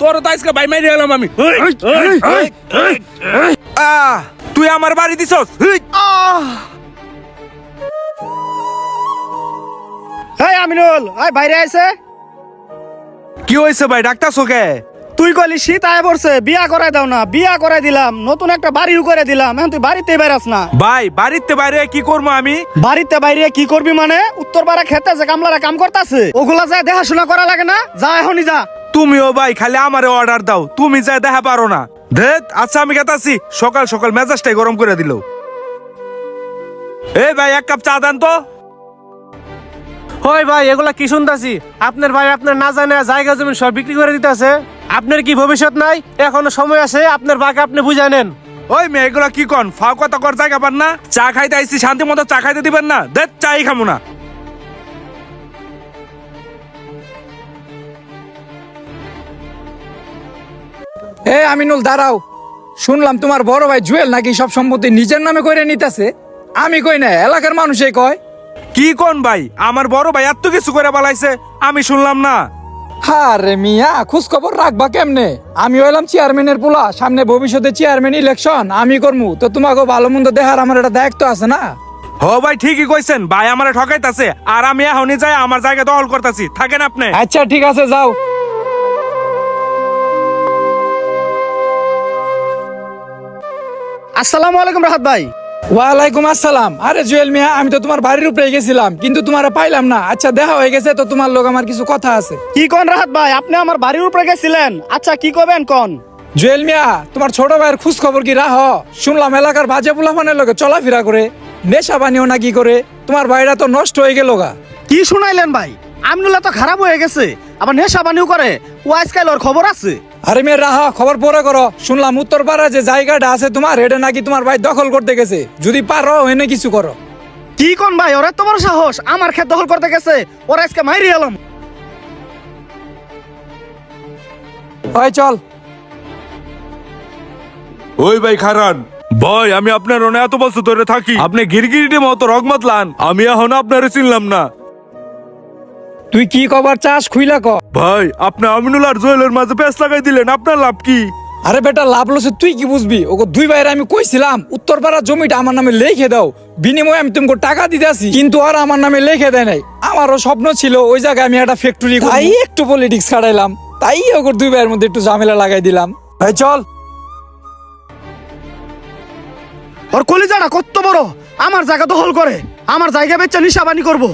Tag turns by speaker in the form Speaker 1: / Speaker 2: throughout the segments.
Speaker 1: তোর তো আজকে ভাই মাইরে এলাম আমি। তুই আমার বাড়ি দিছস।
Speaker 2: এই আমিনুল, এই বাইরে আইছে।
Speaker 1: কি হয়েছে ভাই, ডাকতাছো কে?
Speaker 2: তুই কইলি শীত আয় পড়ছে, বিয়া করাই দাও না। বিয়া করাই দিলাম, নতুন একটা বাড়িও করে দিলাম, এখন তুই বাড়িতে বেরাস না।
Speaker 1: ভাই বাড়িতে বাইরে কি করবো আমি?
Speaker 2: বাড়িতে বাইরে কি করবি মানে? উত্তর পাড়া খেতে যে কামলারা কাম করতেছে ওগুলা যায় দেখাশোনা করা লাগে না? যা এখনই যা।
Speaker 1: তুমিও ভাই খালি আমারে অর্ডার দাও, তুমি যা দেখা পারো না। ধেত, আচ্ছা আমি গেতাছি। সকাল সকাল মেজাজটাই গরম করে দিল। এই ভাই এক কাপ চা দেন তো।
Speaker 3: ওই ভাই, এগুলা কি শুনতাছি? আপনার ভাই আপনার না জানে জায়গা জমি সব বিক্রি করে দিতেছে। আপনার কি ভবিষ্যৎ নাই? এখনো সময় আছে, আপনার বাকি আপনি বুঝে নেন।
Speaker 1: ওই মেয়ে এগুলা কি কন? ফাও কথা কর জায়গা পান না? চা খাইতে আইছি, শান্তি মতো চা খাইতে দিবেন না? দেখ চাই খামু না।
Speaker 4: এ আমিনুল দাঁড়াও, শুনলাম তোমার বড় ভাই জুয়েল নাকি সব সম্পত্তি নিজের নামে করে নিতেছে। আমি কই না, এলাকার মানুষই কয়।
Speaker 1: কি কোন ভাই? আমার বড় ভাই এত কিছু করে বলাইছে, আমি শুনলাম না।
Speaker 4: হারে মিয়া, খোঁজ খবর রাখবা কেমনে? আমি হইলাম চেয়ারম্যানের পোলা, সামনে ভবিষ্যতে চেয়ারম্যান ইলেকশন আমি করমু, তো তোমাকে ভালো মন্দ দেখার আমার একটা দায়িত্ব আছে না?
Speaker 1: হ ভাই ঠিকই কইছেন, ভাই আমারে ঠকাইতাছে আর আমি এখনই যাই আমার জায়গা দখল করতেছি। থাকেন আপনি।
Speaker 4: আচ্ছা ঠিক আছে, যাও।
Speaker 2: আসসালামু আলাইকুম রাহাত ভাই।
Speaker 4: ওয়ালাইকুম আসসালাম। আরে জুয়েল মিয়া, আমি তো তোমার বাড়ির উপরে গেছিলাম কিন্তু তোমার পাইলাম না। আচ্ছা দেখা হয়ে গেছে, তো তোমার লোক আমার কিছু কথা আছে।
Speaker 2: কি কোন রাহাত ভাই, আপনি আমার বাড়ির উপরে গেছিলেন? আচ্ছা কি করবেন কোন?
Speaker 4: জুয়েল মিয়া, তোমার ছোট ভাইয়ের খোঁজ খবর কি রাহ? শুনলাম এলাকার বাজে পোলাপানের লোকে চলাফেরা করে, নেশা পানিও নাকি করে। তোমার ভাইরা তো নষ্ট হয়ে গেল গা।
Speaker 2: কি শুনাইলেন ভাই? আমিনুল্লাহ তো খারাপ হয়ে গেছে, আবার নেশা বানিও করে। ও আজকাল ওর খবর আছে?
Speaker 4: আরে মেয়ে রাহা, খবর পরে করো। শুনলাম উত্তর পাড়া যে জায়গাটা আছে তোমার, এটা নাকি তোমার ভাই দখল করতে গেছে। যদি পারো এনে কিছু করো।
Speaker 2: কি কোন ভাই, ওর এত বড় সাহস আমার ক্ষেত দখল করতে গেছে? ওরা আজকে মাইরি এলাম।
Speaker 4: ওই চল।
Speaker 1: ওই ভাই খারান ভাই, আমি আপনার অনেক এত বছর ধরে থাকি, আপনি গিরগিরিটির মতো রগমত লান, আমি এখন আপনারে চিনলাম না।
Speaker 4: তুই কি কবার চাস খুইলা ক।
Speaker 1: ভাই আপনি আমিনুল আর জুয়েলের মাঝে পেঁচ লাগাই দিলেন, আপনার লাভ কি?
Speaker 4: আরে বেটা, লাভ লসে তুই কি বুঝবি? ওকে দুই ভাইয়ের আমি কইছিলাম উত্তর পাড়ার জমিটা আমার নামে লিখে দাও, বিনিময়ে আমি তোমাকে টাকা দিতে আসি, কিন্তু আর আমার নামে লিখে দেয় নাই। আমারও স্বপ্ন ছিল ওই জায়গায় আমি একটা ফ্যাক্টরি, তাই একটু পলিটিক্স খাটাইলাম, তাই ওকে দুই ভাইয়ের মধ্যে একটু ঝামেলা লাগাই দিলাম। ভাই চল।
Speaker 2: ওর কলিজাটা কত বড়, আমার জায়গা দখল করে, আমার জায়গা বেচে নিশাবানি করবো।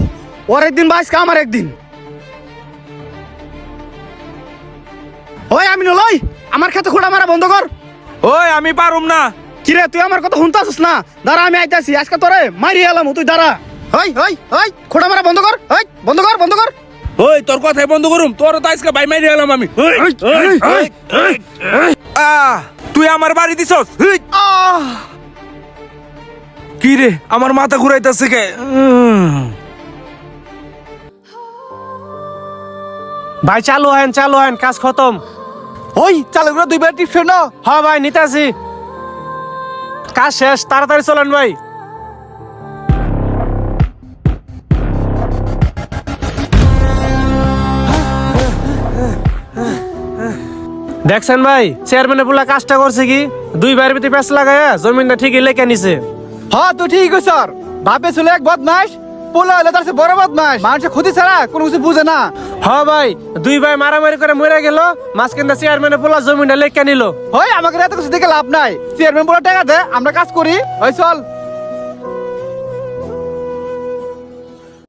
Speaker 2: ওর একদিন বা আজকে আমার একদিন। ওই আমিনুল, ওই আমার খেতে খোঁড়া মারা বন্ধ কর।
Speaker 1: ওই আমি পারুম না।
Speaker 2: কিরে তুই আমার কথা শুনতাছিস না? দাঁড়া আমি আইতাছি, আজকে তোরে মারি এলাম, তুই দাঁড়া। ওই ওই ওই খোঁড়া মারা বন্ধ কর, ওই বন্ধ কর বন্ধ কর।
Speaker 1: ওই তোর কথাই বন্ধ করুম, তোর তো আজকে ভাই মাইরে এলাম আমি। তুই আমার বাড়ি দিছস। কি রে, আমার মাথা ঘুরাইতেছে কে?
Speaker 3: ভাই চালু হেন কাজ খতম।
Speaker 2: ওই চালুগুলো দুই বার টিপছ না?
Speaker 3: হ্যাঁ ভাই নিতাছি, কাজ শেষ, তাড়াতাড়ি চলেন ভাই। দেখছেন ভাই, চেয়ারম্যানের পোলা কাজটা করছে কি? দুই ভাইয়ের ভিতরে প্যাঁচ লাগায়া জমিনটা ঠিকই লেখা নিছে।
Speaker 2: হ্যাঁ তুই ঠিক কইছ স্যার। বাপে ছিল এক বদমাস, পোলা হলে তার চেয়ে বড় বদমাস। মানুষের ক্ষতি ছাড়া কোনো কিছু বুঝে না।
Speaker 3: হ্যাঁ ভাই, দুই ভাই মারামারি করে মরে গেল, মাঝখানটা চেয়ারম্যানের পোলা জমিনটা লেখা নিল।
Speaker 2: ওই আমাকে এত কিছু দেখে লাভ নাই। চেয়ারম্যান বলে টাকা দে, আমরা কাজ করি। ওই চল।